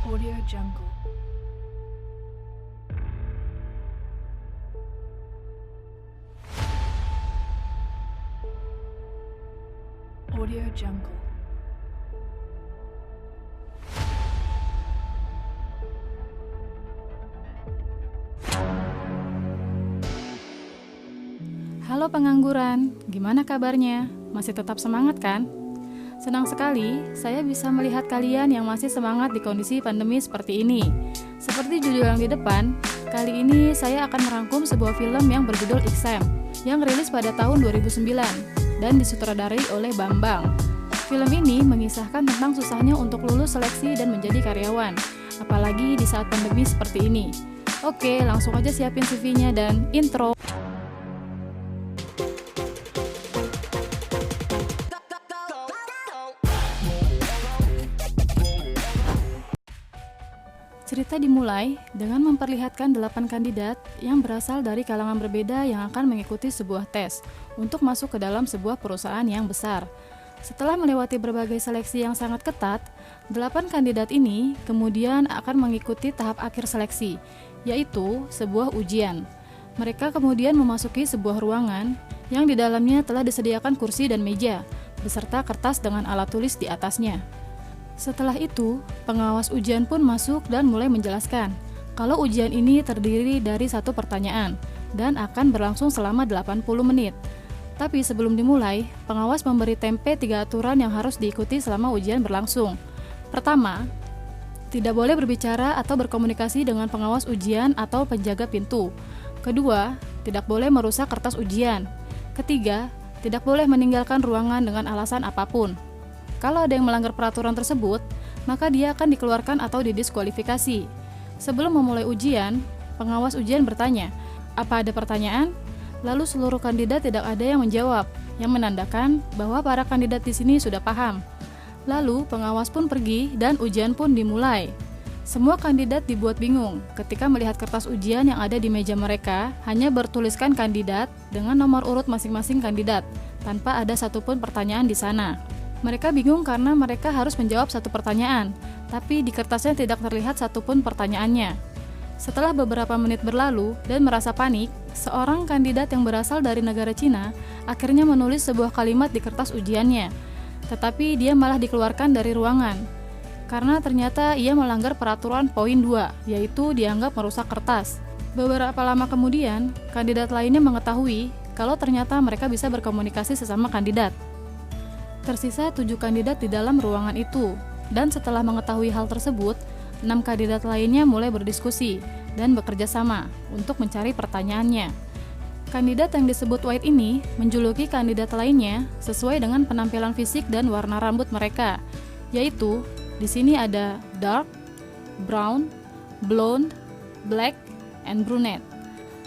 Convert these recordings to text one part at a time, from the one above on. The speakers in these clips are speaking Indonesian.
Audio Jungle. Audio Jungle. Halo pengangguran, gimana kabarnya? Masih tetap semangat kan? Senang sekali saya bisa melihat kalian yang masih semangat di kondisi pandemi seperti ini. Seperti judul yang di depan, kali ini saya akan merangkum sebuah film yang berjudul Exam yang rilis pada tahun 2009 dan disutradarai oleh Bambang. Film ini mengisahkan tentang susahnya untuk lulus seleksi dan menjadi karyawan, apalagi di saat pandemi seperti ini. Oke, langsung aja siapin CV-nya dan intro. Cerita dimulai dengan memperlihatkan 8 kandidat yang berasal dari kalangan berbeda yang akan mengikuti sebuah tes untuk masuk ke dalam sebuah perusahaan yang besar. Setelah melewati berbagai seleksi yang sangat ketat, 8 kandidat ini kemudian akan mengikuti tahap akhir seleksi, yaitu sebuah ujian. Mereka kemudian memasuki sebuah ruangan yang di dalamnya telah disediakan kursi dan meja, beserta kertas dengan alat tulis di atasnya. Setelah itu, pengawas ujian pun masuk dan mulai menjelaskan kalau ujian ini terdiri dari satu pertanyaan dan akan berlangsung selama 80 menit. Tapi sebelum dimulai, pengawas memberi tempe 3 aturan yang harus diikuti selama ujian berlangsung. Pertama, tidak boleh berbicara atau berkomunikasi dengan pengawas ujian atau penjaga pintu. Kedua, tidak boleh merusak kertas ujian. Ketiga, tidak boleh meninggalkan ruangan dengan alasan apapun. Kalau ada yang melanggar peraturan tersebut, maka dia akan dikeluarkan atau didiskualifikasi. Sebelum memulai ujian, pengawas ujian bertanya, "Apa ada pertanyaan?" Lalu seluruh kandidat tidak ada yang menjawab, yang menandakan bahwa para kandidat di sini sudah paham. Lalu pengawas pun pergi dan ujian pun dimulai. Semua kandidat dibuat bingung ketika melihat kertas ujian yang ada di meja mereka hanya bertuliskan kandidat dengan nomor urut masing-masing kandidat, tanpa ada satupun pertanyaan di sana. Mereka bingung karena mereka harus menjawab satu pertanyaan, tapi di kertasnya tidak terlihat satupun pertanyaannya. Setelah beberapa menit berlalu dan merasa panik, seorang kandidat yang berasal dari negara Cina akhirnya menulis sebuah kalimat di kertas ujiannya. Tetapi dia malah dikeluarkan dari ruangan, karena ternyata ia melanggar peraturan poin 2, yaitu dianggap merusak kertas. Beberapa lama kemudian, kandidat lainnya mengetahui kalau ternyata mereka bisa berkomunikasi sesama kandidat. Tersisa 7 kandidat di dalam ruangan itu, dan setelah mengetahui hal tersebut, 6 kandidat lainnya mulai berdiskusi dan bekerja sama untuk mencari pertanyaannya. Kandidat yang disebut White ini menjuluki kandidat lainnya sesuai dengan penampilan fisik dan warna rambut mereka, yaitu di sini ada dark, brown, blonde, black, and brunette.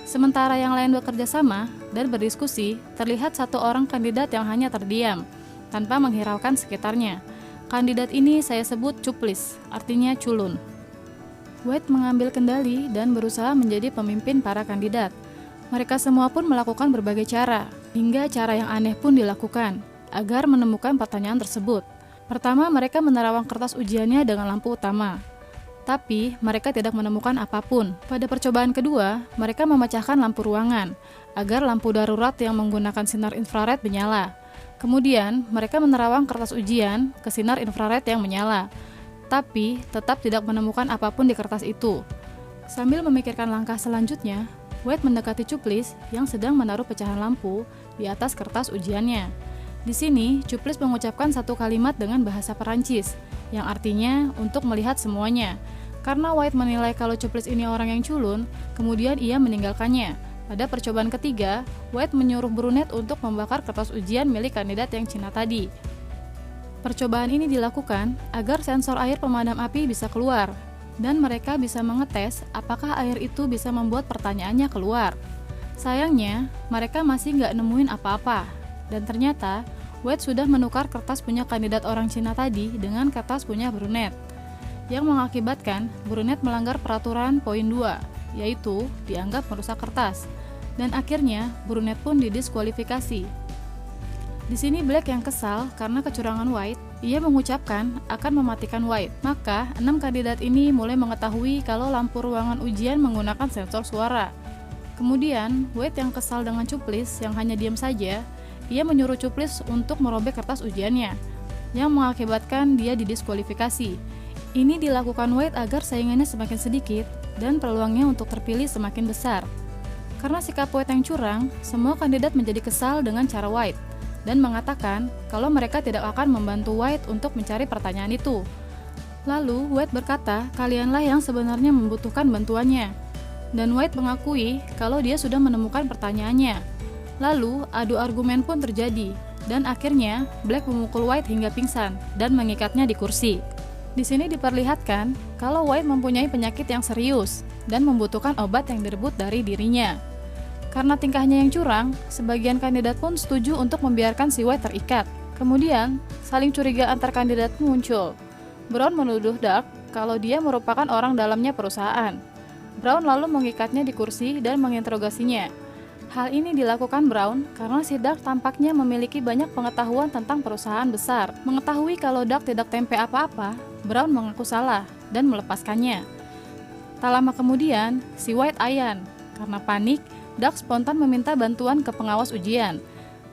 Sementara yang lain bekerja sama dan berdiskusi, terlihat satu orang kandidat yang hanya terdiam tanpa menghiraukan sekitarnya. Kandidat ini saya sebut cuplis, artinya culun. White mengambil kendali dan berusaha menjadi pemimpin para kandidat. Mereka semua pun melakukan berbagai cara, hingga cara yang aneh pun dilakukan agar menemukan pertanyaan tersebut. Pertama, mereka menerawang kertas ujiannya dengan lampu utama, tapi mereka tidak menemukan apapun. Pada percobaan kedua, mereka memecahkan lampu ruangan agar lampu darurat yang menggunakan sinar infrared menyala. Kemudian, mereka menerawang kertas ujian ke sinar infrared yang menyala, tapi tetap tidak menemukan apapun di kertas itu. Sambil memikirkan langkah selanjutnya, White mendekati cuplis yang sedang menaruh pecahan lampu di atas kertas ujiannya. Di sini, cuplis mengucapkan satu kalimat dengan bahasa Perancis, yang artinya untuk melihat semuanya. Karena White menilai kalau cuplis ini orang yang culun, kemudian ia meninggalkannya. Pada percobaan ketiga, White menyuruh brunette untuk membakar kertas ujian milik kandidat yang Cina tadi. Percobaan ini dilakukan agar sensor air pemadam api bisa keluar, dan mereka bisa mengetes apakah air itu bisa membuat pertanyaannya keluar. Sayangnya, mereka masih nggak nemuin apa-apa, dan ternyata White sudah menukar kertas punya kandidat orang Cina tadi dengan kertas punya brunette, yang mengakibatkan brunette melanggar peraturan poin 2, yaitu dianggap merusak kertas. Dan akhirnya, brunette pun didiskualifikasi. Di sini Black yang kesal karena kecurangan White ia mengucapkan akan mematikan White. Maka, 6 kandidat ini mulai mengetahui kalau lampu ruangan ujian menggunakan sensor suara. Kemudian, White yang kesal dengan Cuplis yang hanya diam saja, ia menyuruh Cuplis untuk merobek kertas ujiannya, yang mengakibatkan dia didiskualifikasi. Ini dilakukan White agar saingannya semakin sedikit dan peluangnya untuk terpilih semakin besar. Karena sikap White yang curang, semua kandidat menjadi kesal dengan cara White dan mengatakan kalau mereka tidak akan membantu White untuk mencari pertanyaan itu. Lalu White berkata, kalianlah yang sebenarnya membutuhkan bantuannya. Dan White mengakui kalau dia sudah menemukan pertanyaannya. Lalu adu argumen pun terjadi, dan akhirnya Black memukul White hingga pingsan dan mengikatnya di kursi. Di sini diperlihatkan kalau White mempunyai penyakit yang serius dan membutuhkan obat yang direbut dari dirinya. Karena tingkahnya yang curang, sebagian kandidat pun setuju untuk membiarkan si White terikat. Kemudian, saling curiga antar kandidat muncul. Brown menuduh Dark kalau dia merupakan orang dalamnya perusahaan. Brown lalu mengikatnya di kursi dan menginterogasinya. Hal ini dilakukan Brown karena si Dark tampaknya memiliki banyak pengetahuan tentang perusahaan besar. Mengetahui kalau Dark tidak tempe apa-apa, Brown mengaku salah dan melepaskannya. Tak lama kemudian, si White ayan. Karena panik, Dark spontan meminta bantuan ke pengawas ujian.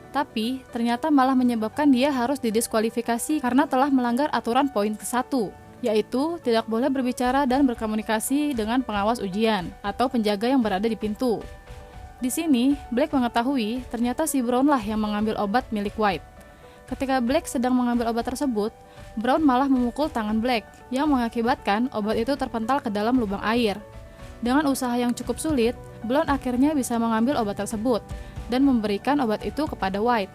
Tapi, ternyata malah menyebabkan dia harus didiskualifikasi karena telah melanggar aturan poin ke-1, yaitu tidak boleh berbicara dan berkomunikasi dengan pengawas ujian atau penjaga yang berada di pintu. Di sini, Black mengetahui ternyata si Brown lah yang mengambil obat milik White. Ketika Black sedang mengambil obat tersebut, Brown malah memukul tangan Black yang mengakibatkan obat itu terpental ke dalam lubang air. Dengan usaha yang cukup sulit, Brown akhirnya bisa mengambil obat tersebut dan memberikan obat itu kepada White,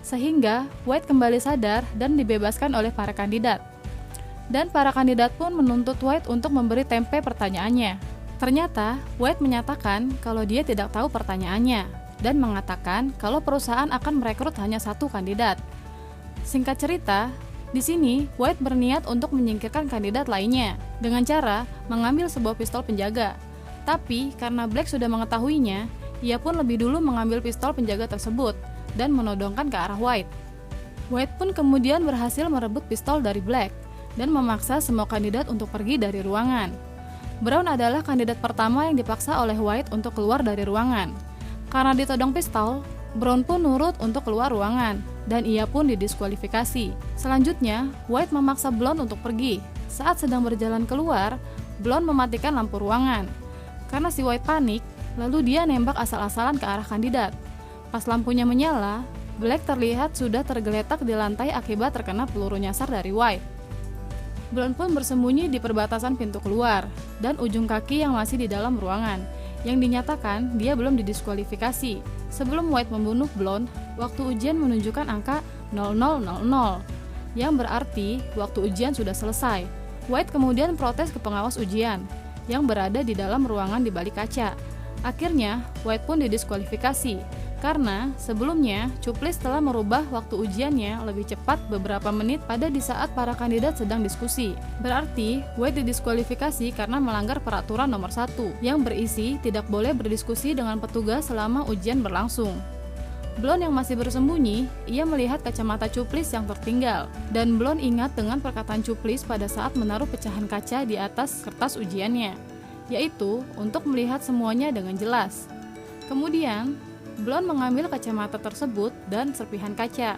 sehingga White kembali sadar dan dibebaskan oleh para kandidat. Dan para kandidat pun menuntut White untuk memberi tempe pertanyaannya. Ternyata, White menyatakan kalau dia tidak tahu pertanyaannya dan mengatakan kalau perusahaan akan merekrut hanya 1 kandidat. Singkat cerita, di sini White berniat untuk menyingkirkan kandidat lainnya dengan cara mengambil sebuah pistol penjaga. Tapi karena Black sudah mengetahuinya, ia pun lebih dulu mengambil pistol penjaga tersebut dan menodongkan ke arah White. White pun kemudian berhasil merebut pistol dari Black dan memaksa semua kandidat untuk pergi dari ruangan. Brown adalah kandidat pertama yang dipaksa oleh White untuk keluar dari ruangan. Karena ditodong pistol, Brown pun nurut untuk keluar ruangan dan ia pun didiskualifikasi. Selanjutnya, White memaksa Blonde untuk pergi. Saat sedang berjalan keluar, Blonde mematikan lampu ruangan. Karena si White panik, lalu dia nembak asal-asalan ke arah kandidat. Pas lampunya menyala, Black terlihat sudah tergeletak di lantai akibat terkena peluru nyasar dari White. Blonde pun bersembunyi di perbatasan pintu keluar dan ujung kaki yang masih di dalam ruangan, yang dinyatakan dia belum didiskualifikasi. Sebelum White membunuh Blonde, waktu ujian menunjukkan angka 0000, yang berarti waktu ujian sudah selesai. White kemudian protes ke pengawas ujian yang berada di dalam ruangan di balik kaca. Akhirnya, White pun didiskualifikasi karena sebelumnya Cuplis telah merubah waktu ujiannya lebih cepat beberapa menit pada di saat para kandidat sedang diskusi. Berarti, White didiskualifikasi karena melanggar peraturan nomor 1 yang berisi tidak boleh berdiskusi dengan petugas selama ujian berlangsung. Blonde yang masih bersembunyi, ia melihat kacamata Cuplis yang tertinggal, dan Blonde ingat dengan perkataan Cuplis pada saat menaruh pecahan kaca di atas kertas ujiannya, yaitu untuk melihat semuanya dengan jelas. Kemudian, Blonde mengambil kacamata tersebut dan serpihan kaca,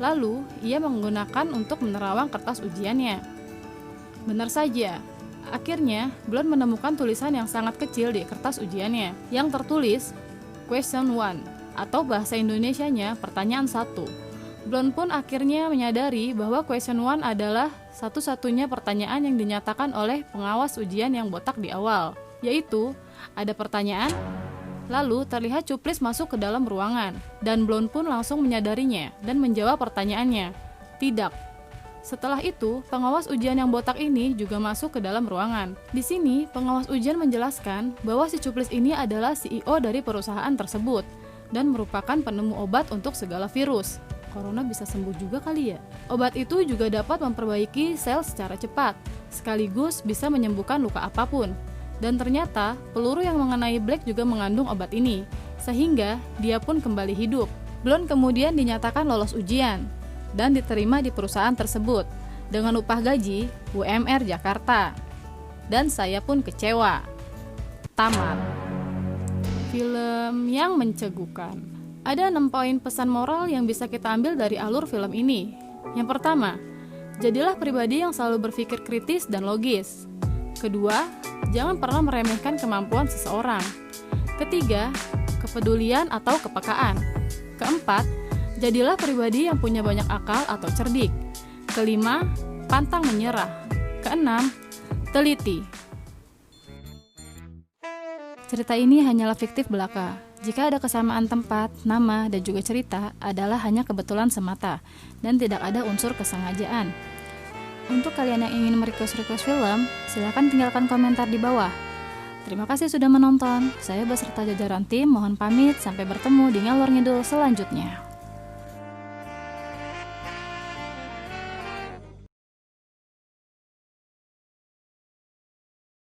lalu ia menggunakan untuk menerawang kertas ujiannya. Benar saja, akhirnya Blonde menemukan tulisan yang sangat kecil di kertas ujiannya, yang tertulis Question 1. Atau bahasa Indonesianya pertanyaan 1. Blonde pun akhirnya menyadari bahwa question 1 adalah satu-satunya pertanyaan yang dinyatakan oleh pengawas ujian yang botak di awal, yaitu ada pertanyaan. Lalu terlihat Cuplis masuk ke dalam ruangan dan Blonde pun langsung menyadarinya dan menjawab pertanyaannya, tidak. Setelah itu, pengawas ujian yang botak ini juga masuk ke dalam ruangan. Di sini, pengawas ujian menjelaskan bahwa si Cuplis ini adalah CEO dari perusahaan tersebut dan merupakan penemu obat untuk segala virus. Corona bisa sembuh juga kali ya? Obat itu juga dapat memperbaiki sel secara cepat, sekaligus bisa menyembuhkan luka apapun. Dan ternyata, peluru yang mengenai Black juga mengandung obat ini, sehingga dia pun kembali hidup. Blonde kemudian dinyatakan lolos ujian. dan diterima di perusahaan tersebut dengan upah gaji UMR Jakarta. Dan saya pun kecewa. Tamat. Film yang mencegukan. Ada 6 poin pesan moral yang bisa kita ambil dari alur film ini. Yang pertama, jadilah pribadi yang selalu berpikir kritis dan logis. Kedua, jangan pernah meremehkan kemampuan seseorang. Ketiga, kepedulian atau kepekaan. Keempat, jadilah pribadi yang punya banyak akal atau cerdik. Kelima, pantang menyerah. Keenam, teliti. Cerita ini hanyalah fiktif belaka. Jika ada kesamaan tempat, nama, dan juga cerita adalah hanya kebetulan semata dan tidak ada unsur kesengajaan. Untuk kalian yang ingin merequest film, silakan tinggalkan komentar di bawah. Terima kasih sudah menonton. Saya beserta jajaran tim mohon pamit, sampai bertemu di ngalor ngidul selanjutnya.